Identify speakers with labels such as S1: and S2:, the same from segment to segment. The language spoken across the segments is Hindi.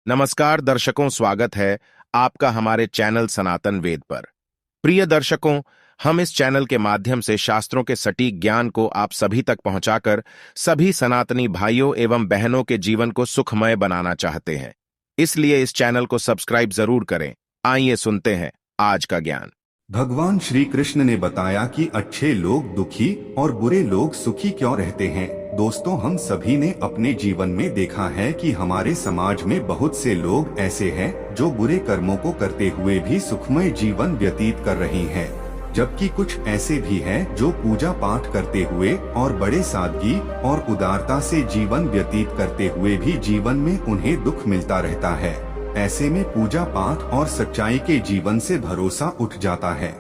S1: नमस्कार दर्शकों, स्वागत है आपका हमारे चैनल सनातन वेद पर। प्रिय दर्शकों, हम इस चैनल के माध्यम से शास्त्रों के सटीक ज्ञान को आप सभी तक पहुंचाकर सभी सनातनी भाइयों एवं बहनों के जीवन को सुखमय बनाना चाहते हैं। इसलिए इस चैनल को सब्सक्राइब जरूर करें। आइए सुनते हैं आज का ज्ञान।
S2: भगवान श्री कृष्ण ने बताया कि अच्छे लोग दुखी और बुरे लोग सुखी क्यों रहते हैं। दोस्तों, हम सभी ने अपने जीवन में देखा है कि हमारे समाज में बहुत से लोग ऐसे हैं जो बुरे कर्मों को करते हुए भी सुखमय जीवन व्यतीत कर रहे हैं, जबकि कुछ ऐसे भी हैं जो पूजा पाठ करते हुए और बड़े सादगी और उदारता से जीवन व्यतीत करते हुए भी जीवन में उन्हें दुख मिलता रहता है। ऐसे में पूजा पाठ और सच्चाई के जीवन से भरोसा उठ जाता है।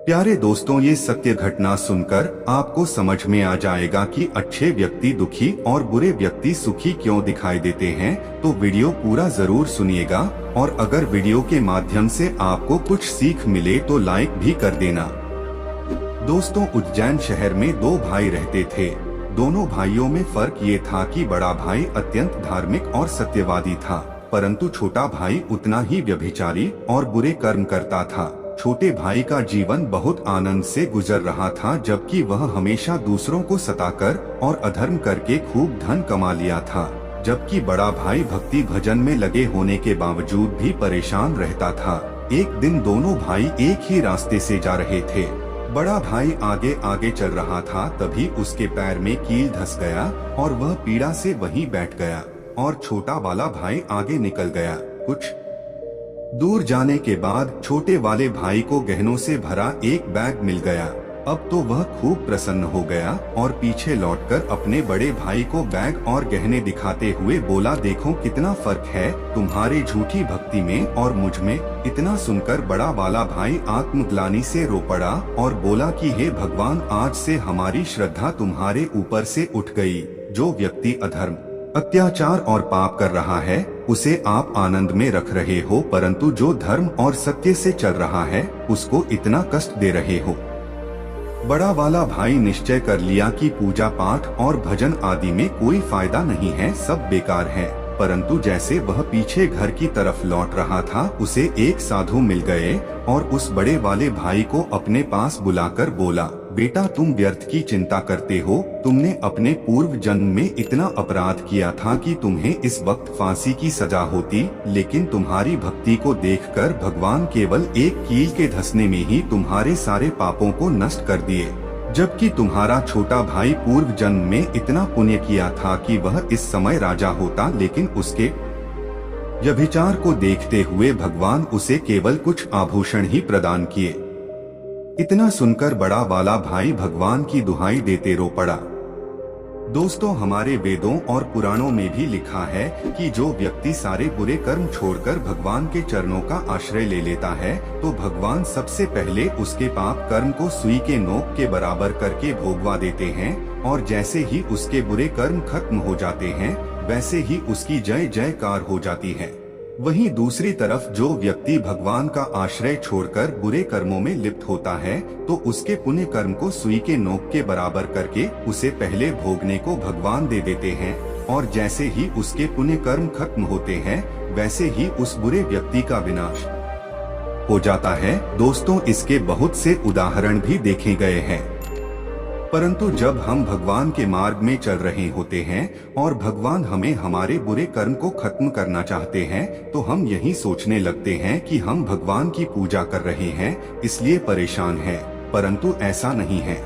S2: प्यारे दोस्तों, ये सत्य घटना सुनकर आपको समझ में आ जाएगा कि अच्छे व्यक्ति दुखी और बुरे व्यक्ति सुखी क्यों दिखाई देते हैं। तो वीडियो पूरा जरूर सुनिएगा, और अगर वीडियो के माध्यम से आपको कुछ सीख मिले तो लाइक भी कर देना। दोस्तों, उज्जैन शहर में दो भाई रहते थे। दोनों भाइयों में फर्क ये था कि बड़ा भाई अत्यंत धार्मिक और सत्यवादी था, परंतु छोटा भाई उतना ही व्यभिचारी और बुरे कर्म करता था। छोटे भाई का जीवन बहुत आनंद से गुजर रहा था, जबकि वह हमेशा दूसरों को सताकर और अधर्म करके खूब धन कमा लिया था। जबकि बड़ा भाई भक्ति भजन में लगे होने के बावजूद भी परेशान रहता था। एक दिन दोनों भाई एक ही रास्ते से जा रहे थे। बड़ा भाई आगे आगे चल रहा था, तभी उसके पैर में कील धंस गया और वह पीड़ा से वहीं बैठ गया, और छोटा वाला भाई आगे निकल गया। कुछ दूर जाने के बाद छोटे वाले भाई को गहनों से भरा एक बैग मिल गया। अब तो वह खूब प्रसन्न हो गया और पीछे लौटकर अपने बड़े भाई को बैग और गहने दिखाते हुए बोला, देखो कितना फर्क है तुम्हारे झूठी भक्ति में और मुझ में। इतना सुनकर बड़ा वाला भाई आत्मग्लानि से रो पड़ा और बोला कि हे भगवान, आज से हमारी श्रद्धा तुम्हारे ऊपर से उठ गई। जो व्यक्ति अधर्म, अत्याचार और पाप कर रहा है उसे आप आनंद में रख रहे हो, परंतु जो धर्म और सत्य से चल रहा है उसको इतना कष्ट दे रहे हो। बड़ा वाला भाई निश्चय कर लिया कि पूजा पाठ और भजन आदि में कोई फायदा नहीं है, सब बेकार है। परंतु जैसे वह पीछे घर की तरफ लौट रहा था, उसे एक साधु मिल गए और उस बड़े वाले भाई को अपने पास बुलाकर बोला, बेटा तुम व्यर्थ की चिंता करते हो। तुमने अपने पूर्व जन्म में इतना अपराध किया था कि तुम्हें इस वक्त फांसी की सजा होती, लेकिन तुम्हारी भक्ति को देखकर भगवान केवल एक कील के धंसने में ही तुम्हारे सारे पापों को नष्ट कर दिए। जबकि तुम्हारा छोटा भाई पूर्व जन्म में इतना पुण्य किया था कि वह इस समय राजा होता, लेकिन उसके व्यभिचार को देखते हुए भगवान उसे केवल कुछ आभूषण ही प्रदान किए। इतना सुनकर बड़ा वाला भाई भगवान की दुहाई देते रो पड़ा। दोस्तों, हमारे वेदों और पुराणों में भी लिखा है कि जो व्यक्ति सारे बुरे कर्म छोड़कर भगवान के चरणों का आश्रय ले लेता है, तो भगवान सबसे पहले उसके पाप कर्म को सुई के नोक के बराबर करके भोगवा देते हैं, और जैसे ही उसके बुरे कर्म खत्म हो जाते हैं, वैसे ही उसकी जय जयकार हो जाती है। वहीं दूसरी तरफ जो व्यक्ति भगवान का आश्रय छोड़कर बुरे कर्मों में लिप्त होता है, तो उसके पुण्य कर्म को सुई के नोक के बराबर करके उसे पहले भोगने को भगवान दे देते हैं, और जैसे ही उसके पुण्य कर्म खत्म होते हैं, वैसे ही उस बुरे व्यक्ति का विनाश हो जाता है। दोस्तों, इसके बहुत से उदाहरण भी देखे गए हैं। परंतु जब हम भगवान के मार्ग में चल रहे होते हैं और भगवान हमें हमारे बुरे कर्म को खत्म करना चाहते हैं, तो हम यही सोचने लगते हैं कि हम भगवान की पूजा कर रहे हैं इसलिए परेशान हैं, परंतु ऐसा नहीं है।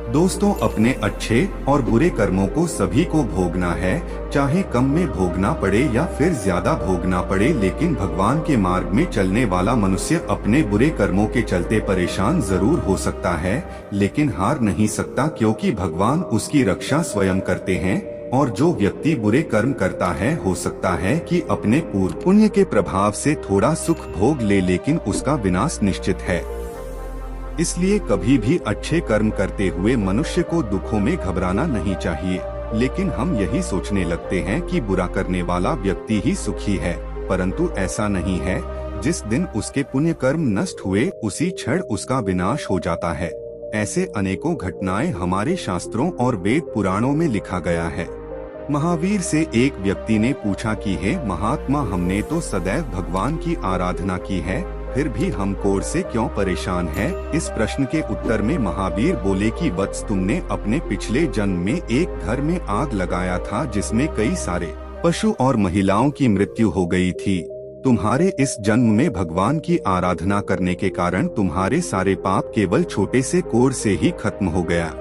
S2: दोस्तों, अपने अच्छे और बुरे कर्मों को सभी को भोगना है, चाहे कम में भोगना पड़े या फिर ज्यादा भोगना पड़े, लेकिन भगवान के मार्ग में चलने वाला मनुष्य अपने बुरे कर्मों के चलते परेशान जरूर हो सकता है, लेकिन हार नहीं सकता, क्योंकि भगवान उसकी रक्षा स्वयं करते हैं। और जो व्यक्ति बुरे कर्म करता है, हो सकता है कि अपने पूर्व पुण्य के प्रभाव से थोड़ा सुख भोग ले, लेकिन उसका विनाश निश्चित है। इसलिए कभी भी अच्छे कर्म करते हुए मनुष्य को दुखों में घबराना नहीं चाहिए, लेकिन हम यही सोचने लगते हैं कि बुरा करने वाला व्यक्ति ही सुखी है, परंतु ऐसा नहीं है। जिस दिन उसके पुण्य कर्म नष्ट हुए, उसी क्षण उसका विनाश हो जाता है। ऐसे अनेकों घटनाएं हमारे शास्त्रों और वेद पुराणों में लिखा गया है। महावीर से एक व्यक्ति ने पूछा कि हे महात्मा, हमने तो सदैव भगवान की आराधना की है, फिर भी हम कोढ़ से क्यों परेशान हैं? इस प्रश्न के उत्तर में महावीर बोले कि वत्स, तुमने अपने पिछले जन्म में एक घर में आग लगाया था जिसमें कई सारे पशु और महिलाओं की मृत्यु हो गई थी। तुम्हारे इस जन्म में भगवान की आराधना करने के कारण तुम्हारे सारे पाप केवल छोटे से कोढ़ से ही खत्म हो गया।